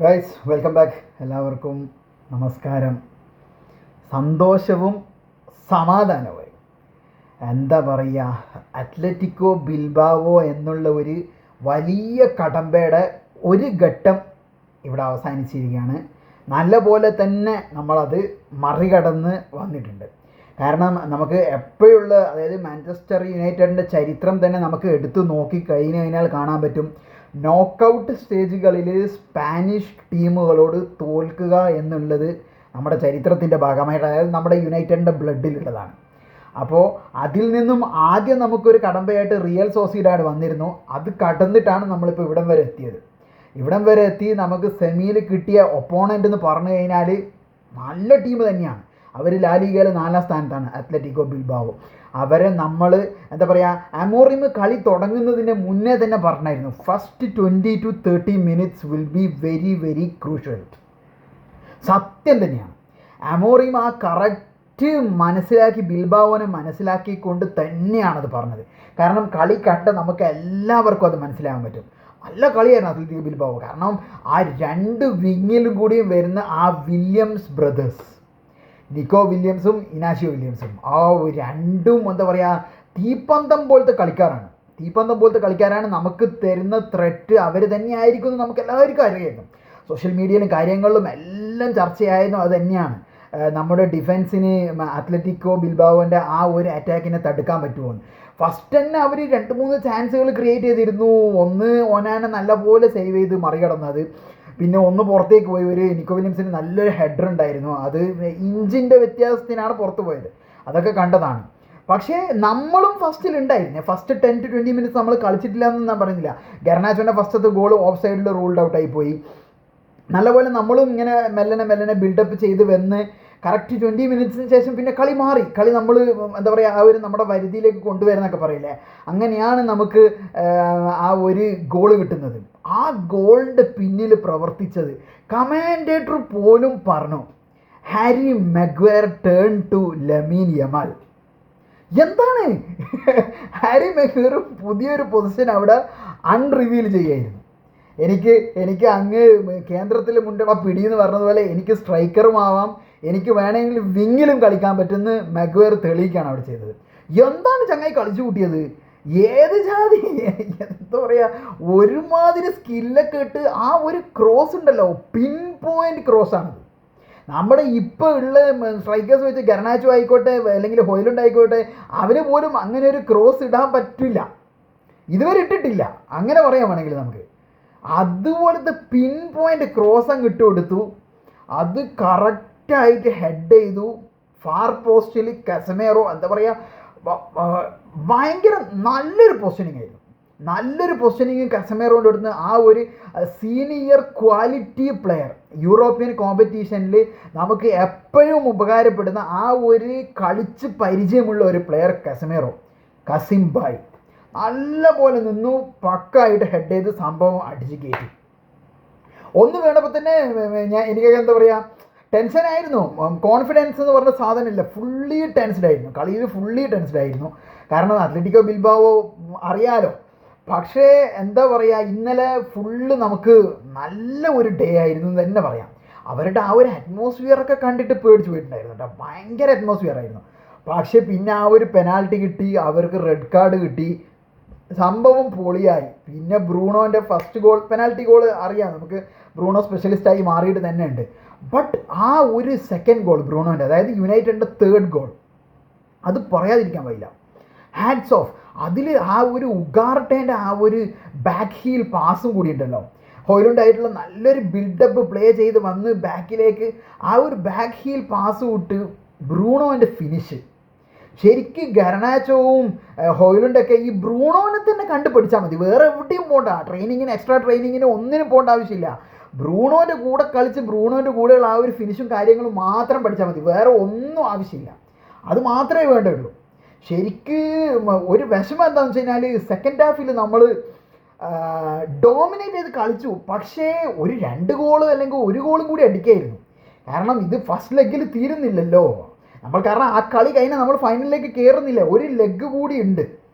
Guys welcome back. എല്ലാവർക്കും നമസ്കാരം. സന്തോഷവും സമാധാനവും എന്താ പറയുക, അത്ലറ്റിക്കോ ബിൽബാവോ എന്നുള്ള ഒരു വലിയ കടമ്പയുടെ ഒരു ഘട്ടം ഇവിടെ അവസാനിച്ചിരിക്കുകയാണ്. നല്ല പോലെ തന്നെ നമ്മളത് മറികടന്ന് വന്നിട്ടുണ്ട്. കാരണം നമുക്ക് എപ്പോഴുള്ള, അതായത് മാഞ്ചസ്റ്റർ യുണൈറ്റഡിൻ്റെ ചരിത്രം തന്നെ നമുക്ക് എടുത്തു നോക്കി കഴിഞ്ഞ് കഴിഞ്ഞാൽ കാണാൻ പറ്റും, നോക്കൗട്ട് സ്റ്റേജുകളിൽ സ്പാനിഷ് ടീമുകളോട് തോൽക്കുക എന്നുള്ളത് നമ്മുടെ ചരിത്രത്തിൻ്റെ ഭാഗമായിട്ട്, അതായത് നമ്മുടെ യുണൈറ്റഡിൻ്റെ ബ്ലഡിലുള്ളതാണ്. അപ്പോൾ അതിൽ നിന്നും ആദ്യം നമുക്കൊരു കടമ്പയായിട്ട് റിയൽ സോസിഡാഡ് വന്നിരുന്നു. അത് കടന്നിട്ടാണ് നമ്മളിപ്പോൾ ഇവിടം വരെ എത്തിയത്. ഇവിടം വരെ എത്തി നമുക്ക് സെമിയിൽ കിട്ടിയ ഒപ്പോണൻ്റ് എന്ന് പറഞ്ഞു കഴിഞ്ഞാൽ നല്ല ടീം തന്നെയാണ്. അവർ ലാലിഗയിൽ 4ാം സ്ഥാനത്താണ്, അത്ലറ്റിക്കോ ബിൽബാവോ. അവരെ നമ്മൾ എന്താ പറയുക, അമോറിം കളി തുടങ്ങുന്നതിന് മുന്നേ തന്നെ പറഞ്ഞായിരുന്നു, first 20 to 30 minutes will be very very crucial. സത്യം തന്നെയാണ്. അമോറിം ആ കറക്റ്റ് മനസ്സിലാക്കി, ബിൽബാവോനെ മനസ്സിലാക്കിക്കൊണ്ട് തന്നെയാണത് പറഞ്ഞത്. കാരണം കളി കണ്ട നമുക്ക് എല്ലാവർക്കും അത് മനസ്സിലാകാൻ പറ്റും. നല്ല കളിയായിരുന്നു അത്ലറ്റിക്കോ ബിൽബാവോ. കാരണം ആ രണ്ട് വിങ്ങിലും കൂടിയും വരുന്ന ആ വില്യംസ് ബ്രദേഴ്സ്, നിക്കോ വില്യംസും ഇനാഷിയോ വില്യംസും, ആ രണ്ടും എന്താ പറയുക, തീപ്പന്തം പോലത്തെ കളിക്കാരാണ്. നമുക്ക് തരുന്ന ത്രെറ്റ് അവർ തന്നെയായിരിക്കും എന്ന് നമുക്ക് എല്ലാവർക്കും അറിയായിരുന്നു. സോഷ്യൽ മീഡിയയിലും കാര്യങ്ങളിലും എല്ലാം ചർച്ചയായിരുന്നു അത് തന്നെയാണ്. നമ്മുടെ ഡിഫൻസിന് അത്ലറ്റിക്കോ ബിൽബാവോൻ്റെ ആ ഒരു അറ്റാക്കിനെ തടുക്കാൻ പറ്റുമോ എന്ന്. ഫസ്റ്റ് തന്നെ അവർ 2-3 ചാൻസുകൾ ക്രിയേറ്റ് ചെയ്തിരുന്നു. ഒന്ന് ഒനാനെ നല്ലപോലെ സേവ് ചെയ്ത് മറികടന്നത്, പിന്നെ ഒന്ന് പുറത്തേക്ക് പോയി. ഒരു നിക്കോ വില്യംസിന് നല്ലൊരു ഹെഡർ ഉണ്ടായിരുന്നു, അത് ഇഞ്ചിൻ്റെ വ്യത്യാസത്തിനാണ് പുറത്ത് പോയത്. അതൊക്കെ കണ്ടതാണ്. പക്ഷേ നമ്മളും ഫസ്റ്റിലുണ്ടായിരുന്നു. ഫസ്റ്റ് 10 to 20 minutes നമ്മൾ കളിച്ചിട്ടില്ല എന്ന് ഞാൻ പറയുന്നില്ല. ഗർനാച്ചോൻ്റെ ഫസ്റ്റത്തെ ഗോൾ ഓഫ് സൈഡിൽ റൂൾഡ് ഔട്ടായി പോയി. നല്ലപോലെ നമ്മളും ഇങ്ങനെ മെല്ലനെ ബിൽഡപ്പ് ചെയ്ത് വന്ന് കറക്റ്റ് 20 minutes ശേഷം പിന്നെ കളി മാറി. കളി നമ്മൾ എന്താ പറയുക, ആ ഒരു നമ്മുടെ വരുതിയിലേക്ക് കൊണ്ടുവരുന്നൊക്കെ പറയില്ലേ, അങ്ങനെയാണ് നമുക്ക് ആ ഒരു ഗോള് കിട്ടുന്നത്. ആ ഗോളിൻ്റെ പിന്നിൽ പ്രവർത്തിച്ചത് കമാൻഡേറ്റർ പോലും പറഞ്ഞു, Harry Maguire turn to Lamine Yamal. എന്താണ് ഹാരി മഗ്വയർ പുതിയൊരു പൊസിഷൻ അവിടെ അൺറിവീൽ ചെയ്യായിരുന്നു. എനിക്ക് അങ്ങ് കേന്ദ്രത്തിൽ മുൻപ് പിടിയെന്ന് പറഞ്ഞതുപോലെ എനിക്ക് സ്ട്രൈക്കറും ആവാം, എനിക്ക് വേണമെങ്കിൽ വിങ്ങിലും കളിക്കാൻ പറ്റുന്ന മഗ്വയർ തെളിയിക്കുകയാണ് അവിടെ ചെയ്തത്. എന്താണ് ചങ്ങായി കളിച്ചു കൂട്ടിയത്, ഏത് ജാതി എന്താ പറയുക, ഒരുമാതിരി സ്കില്ലൊക്കെ ഇട്ട് ആ ഒരു ക്രോസ് ഉണ്ടല്ലോ, പിൻ പോയിൻ്റ് ക്രോസാണത്. നമ്മുടെ ഇപ്പോൾ ഉള്ള സ്ട്രൈക്കേഴ്സ് വെച്ച് ഗർനാച്ചോ ആയിക്കോട്ടെ അല്ലെങ്കിൽ ഹോയിലുണ്ട് ആയിക്കോട്ടെ, അവന് പോലും അങ്ങനെ ഒരു ക്രോസ് ഇടാൻ പറ്റില്ല, ഇതുവരെ ഇട്ടിട്ടില്ല, അങ്ങനെ പറയാൻ വേണമെങ്കിൽ നമുക്ക്. അതുപോലത്തെ പിൻ പോയിൻ്റ് ക്രോസ് അങ്ങ് ഇട്ട് കൊടുത്തു. അത് കറക്റ്റായിട്ട് ഹെഡ് ചെയ്തു ഫാർ പോസ്റ്റിൽ. കസമേറോ എന്താ പറയുക, ഭയങ്കര നല്ലൊരു പൊസിഷനിങ് കസമേറോൻ്റെ അടുത്ത്. ആ ഒരു സീനിയർ ക്വാളിറ്റി പ്ലെയർ, യൂറോപ്യൻ കോമ്പറ്റീഷനിൽ നമുക്ക് എപ്പോഴും ഉപകാരപ്പെടുന്ന ആ ഒരു കളിച്ച് പരിചയമുള്ള ഒരു പ്ലെയർ കസിം ബായ് നല്ല പോലെ നിന്നു, പക്കായിട്ട് ഹെഡ് ചെയ്ത് സംഭവം അടിച്ച് കയറ്റി. ഒന്ന് വേണ്ടപ്പോൾ തന്നെ എനിക്കൊക്കെ എന്താ പറയുക, ടെൻഷനായിരുന്നു. കോൺഫിഡൻസ് എന്ന് പറഞ്ഞ സാധനമില്ല, ഫുള്ളി ടെൻസ്ഡ് ആയിരുന്നു. കളിയിൽ ഫുള്ളി ടെൻസ്ഡ് ആയിരുന്നു. കാരണം അത്ലറ്റിക്കോ ബിൽബാവോ അറിയാലോ. പക്ഷേ എന്താ പറയുക, ഇന്നലെ ഫുള്ള് നമുക്ക് നല്ല ഒരു ഡേ ആയിരുന്നു എന്ന് തന്നെ പറയാം. അവരുടെ ആ ഒരു അറ്റ്മോസ്ഫിയറൊക്കെ കണ്ടിട്ട് പേടിച്ച് പോയിട്ടുണ്ടായിരുന്നു കേട്ടോ, ഭയങ്കര അറ്റ്മോസ്ഫിയർ ആയിരുന്നു. പക്ഷേ പിന്നെ ആ ഒരു പെനാൽറ്റി കിട്ടി, അവർക്ക് റെഡ് കാർഡ് കിട്ടി, സംഭവം പൊളിയായി. പിന്നെ ബ്രൂണോൻ്റെ ഫസ്റ്റ് ഗോൾ, പെനാൽറ്റി ഗോൾ അറിയാം നമുക്ക്, ബ്രൂണോ സ്പെഷ്യലിസ്റ്റായി മാറിയിട്ട് തന്നെ ഉണ്ട്. ബട്ട് ആ ഒരു സെക്കൻഡ് ഗോൾ ബ്രൂണോൻ്റെ, അതായത് യുണൈറ്റഡിൻ്റെ 3rd ഗോൾ, അത് പറയാതിരിക്കാൻ വയ്യ. Hats off. അതിൽ ആ ഒരു ഉഗാർട്ടേൻ്റെ ആ ഒരു ബാക്ക് ഹീൽ പാസും കൂടി ഉണ്ടല്ലോ, ഹോയിലുണ്ടായിട്ടുള്ള നല്ലൊരു ബിൽഡപ്പ് പ്ലേ ചെയ്ത് വന്ന് ബാക്കിലേക്ക് ആ ഒരു ബാക്ക് ഹീൽ പാസ് വിട്ട് ബ്രൂണോൻ്റെ ഫിനിഷ്. ശരിക്കും ഗർനാച്ചോവും ഹോയിലുണ്ടൊക്കെ ഈ ബ്രൂണോനെ തന്നെ കണ്ടുപിടിച്ചാൽ മതി, വേറെ എവിടെയും പോകണ്ട, എക്സ്ട്രാ ട്രെയിനിങ്ങിന് ഒന്നിനും പോകേണ്ട ആവശ്യമില്ല. ബ്രൂണോൻ്റെ കൂടെ കളിച്ച് ബ്രൂണോൻ്റെ കൂടെയുള്ള ആ ഒരു ഫിനിഷും കാര്യങ്ങളും മാത്രം പഠിച്ചാൽ മതി, വേറെ ഒന്നും ആവശ്യമില്ല. അത് മാത്രമേ വേണ്ടുള്ളൂ. ശരിക്ക് ഒരു വിഷമം എന്താണെന്ന് വെച്ച് കഴിഞ്ഞാൽ, സെക്കൻഡ് ഹാഫിൽ നമ്മൾ ഡോമിനേറ്റ് ചെയ്ത് കളിച്ചു. പക്ഷേ ഒരു 2 ഗോള് അല്ലെങ്കിൽ 1 ഗോളും കൂടി അടിക്കായിരുന്നു. കാരണം ഇത് ഫസ്റ്റ് ലെഗിൽ തീരുന്നില്ലല്ലോ നമ്മൾ, കാരണം ആ കളി കഴിഞ്ഞാൽ നമ്മൾ ഫൈനലിലേക്ക് കയറുന്നില്ല, ഒരു ലെഗ് കൂടി ഉണ്ട്.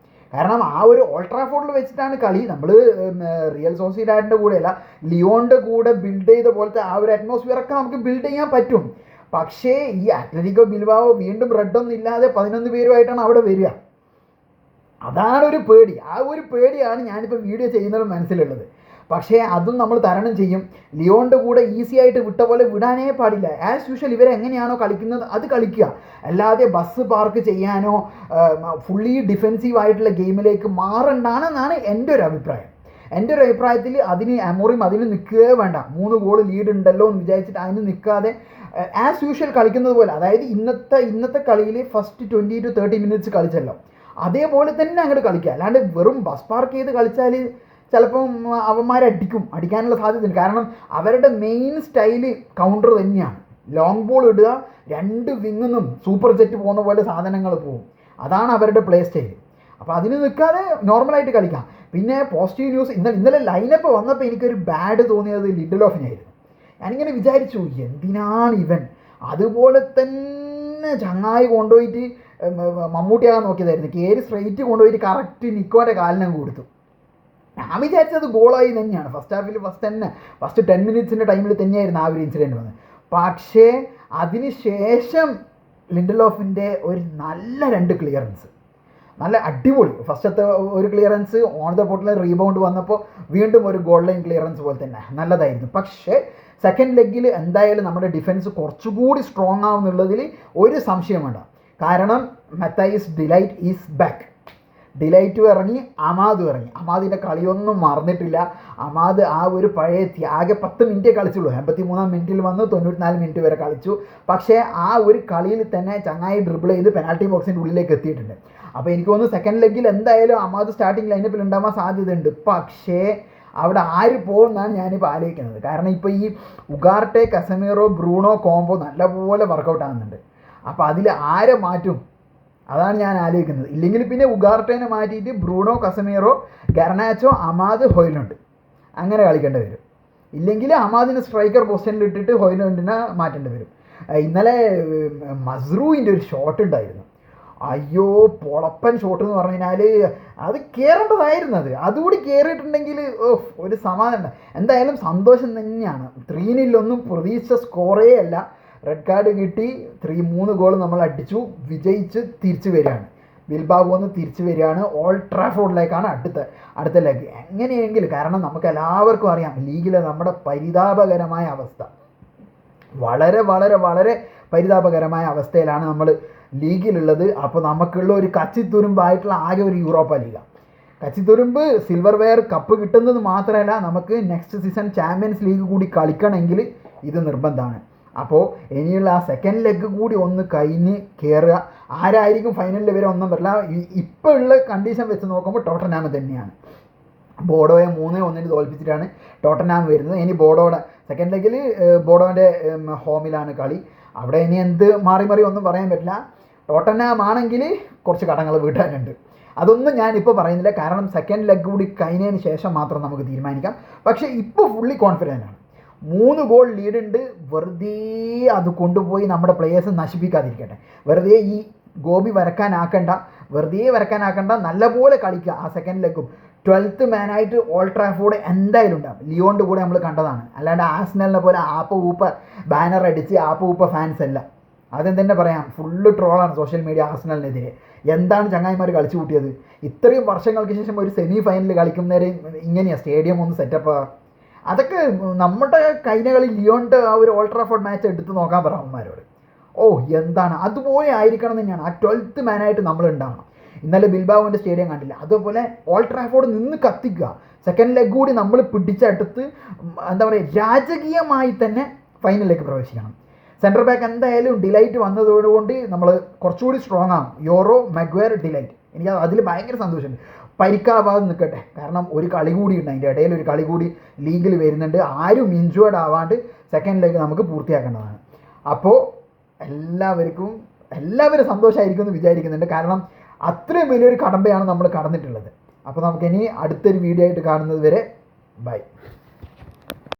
കാരണം ആ ഒരു ഓൾഡ് ട്രാഫോർഡിൽ വെച്ചിട്ടാണ് കളി. നമ്മൾ റിയൽ സോസിഡാഡിൻ്റെ കൂടെയല്ല, ലിയോണിൻ്റെ കൂടെ ബിൽഡ് ചെയ്ത പോലത്തെ ആ ഒരു അറ്റ്മോസ്ഫിയറൊക്കെ നമുക്ക് ബിൽഡ് ചെയ്യാൻ പറ്റും. പക്ഷേ ഈ അത്ലറ്റിക്കോ ബിൽബാവോ വീണ്ടും റെഡൊന്നും ഇല്ലാതെ 11 പേരുമായിട്ടാണ് അവിടെ വരിക. അതാണ് ഒരു പേടി. ആ ഒരു പേടിയാണ് ഞാനിപ്പോൾ വീഡിയോ ചെയ്യുന്നത് മനസ്സിലുള്ളത്. പക്ഷേ അതും നമ്മൾ തരണം ചെയ്യും. ലിയോണിൻ്റെ കൂടെ ഈസി ആയിട്ട് വിട്ട പോലെ വിടാനേ പാടില്ല. ആസ് യൂഷ്വൽ ഇവരെ എങ്ങനെയാണോ കളിക്കുന്നത് അത് കളിക്കുക, അല്ലാതെ ബസ് പാർക്ക് ചെയ്യാനോ ഫുള്ളി ഡിഫെൻസീവ് ആയിട്ടുള്ള ഗെയിമിലേക്ക് മാറണ്ടാണെന്നാണ് എൻ്റെ ഒരു അഭിപ്രായം. എൻ്റെ ഒരു അഭിപ്രായത്തിൽ അമോറിം അതിന് നിൽക്കുകയേ വേണ്ട. 3 ഗോൾ ലീഡ് ഉണ്ടല്ലോ എന്ന് വിചാരിച്ചിട്ട് അതിന് നിൽക്കാതെ ആസ് യൂഷ്വൽ കളിക്കുന്നത് പോലെ, അതായത് ഇന്നത്തെ കളിയിൽ ഫസ്റ്റ് 20 to 30 മിനിറ്റ്സ് കളിച്ചല്ലോ, അതേപോലെ തന്നെ അങ്ങോട്ട് കളിക്കുക. അല്ലാണ്ട് വെറും ബസ് പാർക്ക് ചെയ്ത് കളിച്ചാൽ ചിലപ്പം അവന്മാരെ അടിക്കാനുള്ള സാധ്യതയുണ്ട്. കാരണം അവരുടെ മെയിൻ സ്റ്റൈല് കൗണ്ടർ തന്നെയാണ്. ലോങ് ബോൾ ഇടുക, 2 വിങ്ങിന്നും സൂപ്പർ ജെറ്റ് പോകുന്ന പോലെ സാധനങ്ങൾ പോകും. അതാണ് അവരുടെ പ്ലേ സ്റ്റൈൽ. അപ്പോൾ അതിന് നിൽക്കാതെ നോർമലായിട്ട് കളിക്കാം. പിന്നെ പോസിറ്റീവ് ന്യൂസ്, ഇന്നലെ ലൈനപ്പ് വന്നപ്പോൾ എനിക്കൊരു ബാഡ് തോന്നിയത് ലിൻഡലോഫിനായിരുന്നു. ഞാനിങ്ങനെ വിചാരിച്ചു, എന്തിനാണ് ഇവൻ അതുപോലെ തന്നെ ചങ്ങായി കൊണ്ടുപോയിട്ട് മമ്മൂട്ടിയാകാൻ നോക്കിയതായിരുന്നു. കയറി സ്ട്രെയിറ്റ് കൊണ്ടുപോയിട്ട് കറക്റ്റ് നിക്കോൻ്റെ കാലിനങ്ങ് കൊടുത്തു. ഞാൻ വിചാരിച്ചത് ഗോളായി തന്നെയാണ്. ഫസ്റ്റ് ഹാഫിൽ ഫസ്റ്റ് 10 മിനിറ്റ്സിൻ്റെ ടൈമിൽ തന്നെയായിരുന്നു ആ ഒരു ഇൻസിഡൻറ്റ് വന്നത്. പക്ഷേ അതിന് ശേഷം ലിൻഡലോഫിൻ്റെ ഒരു നല്ല 2 ക്ലിയറൻസ്, നല്ല അടിപൊളി. ഫസ്റ്റത്തെ ഒരു clearance on the bottle rebound വന്നപ്പോൾ വീണ്ടും ഒരു ഗോൾ ലൈൻ ക്ലിയറൻസ് പോലെ തന്നെ നല്ലതായിരുന്നു. പക്ഷേ സെക്കൻഡ് ലെഗിൽ എന്തായാലും നമ്മുടെ ഡിഫൻസ് കുറച്ചുകൂടി സ്ട്രോങ് ആവുന്നുള്ളതിൽ ഒരു സംശയം വേണ്ട. കാരണം മത്തായിസ് ഡിലൈറ്റ് ഈസ് ബാക്ക്. ഡിലൈറ്റും ഇറങ്ങി, അമാദും ഇറങ്ങി. അമാദിൻ്റെ കളിയൊന്നും മറന്നിട്ടില്ല. അമാദ് ആ ഒരു പഴയ ആകെ 10 മിനിറ്റേ കളിച്ചുള്ളൂ. 83-ാം മിനിറ്റിൽ വന്ന് 94 മിനിറ്റ് വരെ കളിച്ചു. പക്ഷേ ആ ഒരു കളിയിൽ തന്നെ ചങ്ങായി ഡ്രിബിൾ ചെയ്ത് പെനാൽറ്റി ബോക്സിൻ്റെ ഉള്ളിലേക്ക് എത്തിയിട്ടുണ്ട്. അപ്പോൾ എനിക്ക് തോന്നുന്നു സെക്കൻഡ് ലെഗിൽ എന്തായാലും അമാദ് സ്റ്റാർട്ടിംഗ് ലൈനപ്പിൽ ഉണ്ടാവാൻ സാധ്യതയുണ്ട്. പക്ഷേ അവിടെ ആര് പോകുമെന്നാണ് ഞാനിപ്പോൾ ആലോചിക്കുന്നത്. കാരണം ഇപ്പോൾ ഈ ഉഗാർട്ടെ, കസമീറോ, ബ്രൂണോ കോംബോ നല്ലപോലെ വർക്കൗട്ട് ആകുന്നുണ്ട്. അപ്പോൾ അതിൽ ആരെ മാറ്റും, അതാണ് ഞാൻ ആലോചിക്കുന്നത്. ഇല്ലെങ്കിൽ പിന്നെ ഉഗാർട്ടേനെ മാറ്റിയിട്ട് Bruno, Casemiro, Garnacho, Amad, Hojlund അങ്ങനെ കളിക്കേണ്ടി വരും. ഇല്ലെങ്കിൽ അമാദിനെ സ്ട്രൈക്കർ പൊസിഷനിൽ ഇട്ടിട്ട് ഹോയ്ലുണ്ടിനെ മാറ്റേണ്ടി വരും. ഇന്നലെ മസ്റൂവിൻ്റെ ഒരു ഷോട്ട് ഉണ്ടായിരുന്നു. അയ്യോ, പൊളപ്പൻ ഷോട്ട് എന്ന് പറഞ്ഞു കഴിഞ്ഞാൽ അത് കയറേണ്ടതായിരുന്നു. അതുകൂടി കയറിയിട്ടുണ്ടെങ്കിൽ ഒരു സമാധാനം. എന്തായാലും സന്തോഷം തന്നെയാണ്. 3-0 പ്രതീക്ഷിച്ച സ്കോറേ അല്ല. റെഡ് കാർഡ് കിട്ടി, 3 ഗോൾ നമ്മൾ അടിച്ചു, വിജയിച്ച് തിരിച്ചു വരികയാണ്. ബിൽബാവോ ഒന്ന് തിരിച്ചു വരികയാണ്. ഓൾഡ് ട്രാഫോർഡിലേക്കാണ് അടുത്ത ലെഗ്. എങ്ങനെയെങ്കിലും, കാരണം നമുക്ക് എല്ലാവർക്കും അറിയാം ലീഗിലെ നമ്മുടെ പരിതാപകരമായ അവസ്ഥ, വളരെ വളരെ വളരെ പരിതാപകരമായ അവസ്ഥയിലാണ് നമ്മൾ ലീഗിലുള്ളത്. അപ്പോൾ നമുക്കുള്ള ഒരു കച്ചിത്തുരുമ്പായിട്ടുള്ള ആകെ ഒരു യൂറോപ്പ ലീഗാണ്. കച്ചിത്തുരുമ്പ് സിൽവർ വെയർ കപ്പ് കിട്ടുന്നത് മാത്രമല്ല, നമുക്ക് നെക്സ്റ്റ് സീസൺ ചാമ്പ്യൻസ് ലീഗ് കൂടി കളിക്കണമെങ്കിൽ ഇത് നിർബന്ധമാണ്. അപ്പോൾ ഇനിയുള്ള ആ സെക്കൻഡ് ലെഗ് കൂടി ഒന്ന് കഴിഞ്ഞ് കയറുക. ആരായിരിക്കും ഫൈനലിൽ വരെ ഒന്നും വരില്ല. ഇപ്പോൾ ഉള്ള കണ്ടീഷൻ വെച്ച് നോക്കുമ്പോൾ ടോട്ടൻഹാം തന്നെയാണ്. ബോഡോയെ 3-1 തോൽപ്പിച്ചിട്ടാണ് ടോട്ടൻഹാം വരുന്നത്. ഇനി ബോഡോയുടെ സെക്കൻഡ് ലെഗിൽ ബോഡോൻ്റെ ഹോമിലാണ് കളി. അവിടെ ഇനി എന്ത് മാറി ഒന്നും പറയാൻ പറ്റില്ല. ടോട്ടൻഹാം ആണെങ്കിൽ കുറച്ച് കടങ്ങൾ വീട്ടാനുണ്ട്. അതൊന്നും ഞാനിപ്പോൾ പറയുന്നില്ല, കാരണം സെക്കൻഡ് ലെഗ് കൂടി കഴിഞ്ഞതിന് ശേഷം മാത്രം നമുക്ക് തീരുമാനിക്കാം. പക്ഷേ ഇപ്പോൾ ഫുള്ളി കോൺഫിഡൻ്റ് ആണ്. 3 ഗോൾ ലീഡുണ്ട്. വെറുതെ അത് കൊണ്ടുപോയി നമ്മുടെ പ്ലേയേഴ്സ് നശിപ്പിക്കാതിരിക്കട്ടെ. വെറുതെ ഈ ഗോപി വരക്കാനാക്കണ്ട. നല്ലപോലെ കളിക്കുക. ആ സെക്കൻഡ് ലെഗും 12th മാനായിട്ട് ഓൾഡ് ട്രാഫോർഡ് എന്തായാലും ഉണ്ടാകും. ലിയോണിൻ്റെ കൂടെ നമ്മൾ കണ്ടതാണ്. അല്ലാണ്ട് ആസ്നലിനെ പോലെ ആപ്പ ബാനർ അടിച്ച് ആപ്പ ഫാൻസ് അല്ല. ആദ്യം തന്നെ പറയാം, ഫുള്ള് ട്രോളാണ് സോഷ്യൽ മീഡിയ ആസ്നലിനെതിരെ. എന്താണ് ചങ്ങായിമാർ കളിച്ചു കൂട്ടിയത്? ഇത്രയും വർഷങ്ങൾക്ക് ശേഷം ഒരു സെമി ഫൈനൽ കളിക്കുന്നവരെ ഇങ്ങനെയാണ് സ്റ്റേഡിയം ഒന്ന് സെറ്റപ്പ്. അതൊക്കെ നമ്മുടെ കഴിഞ്ഞ കളി ലിയോണിൻ്റെ ആ ഒരു ഓൾഡ് ട്രാഫോർഡ് മാച്ച് എടുത്ത് നോക്കാൻ പറയാം അവന്മാരോട്. എന്താണ് അതുപോലെ ആയിരിക്കണം തന്നെയാണ്. ആ 12th മാനായിട്ട് നമ്മൾ ഉണ്ടാവണം. ഇന്നലെ ബിൽബാവോൻ്റെ സ്റ്റേഡിയം കണ്ടില്ല, അതുപോലെ ഓൾഡ് ട്രാഫോർഡ് നിന്ന് കത്തിക്കുക. സെക്കൻഡ് ലെഗ് കൂടി നമ്മൾ പിടിച്ചെടുത്ത് എന്താ പറയുക, രാജകീയമായി തന്നെ ഫൈനലിലേക്ക് പ്രവേശിക്കണം. സെൻറ്റർ ബാക്ക് എന്തായാലും ഡിലൈറ്റ് വന്നതോടുകൊണ്ട് നമ്മൾ കുറച്ചുകൂടി സ്ട്രോങ് ആകും. യോറോ, മഗ്വയർ, ഡിലൈറ്റ്. എനിക്ക് അതിൽ ഭയങ്കര സന്തോഷമുണ്ട്. പരിക്കാവാതെ നിൽക്കട്ടെ, കാരണം ഒരു കളി കൂടി ഉണ്ട്, അതിൻ്റെ ഇടയിൽ ഒരു കളി കൂടി ലീഗിൽ വരുന്നുണ്ട്. ആരും ഇൻജുവേർഡ് ആവാണ്ട് സെക്കൻഡ് ലെഗ് നമുക്ക് പൂർത്തിയാക്കേണ്ടതാണ്. അപ്പോൾ എല്ലാവരും സന്തോഷമായിരിക്കും എന്ന് വിചാരിക്കുന്നുണ്ട്. കാരണം അത്രയും വലിയൊരു കടമ്പയാണ് നമ്മൾ കടന്നിട്ടുള്ളത്. അപ്പോൾ നമുക്കിനി അടുത്തൊരു വീഡിയോ ആയിട്ട് കാണുന്നത് വരെ ബൈ.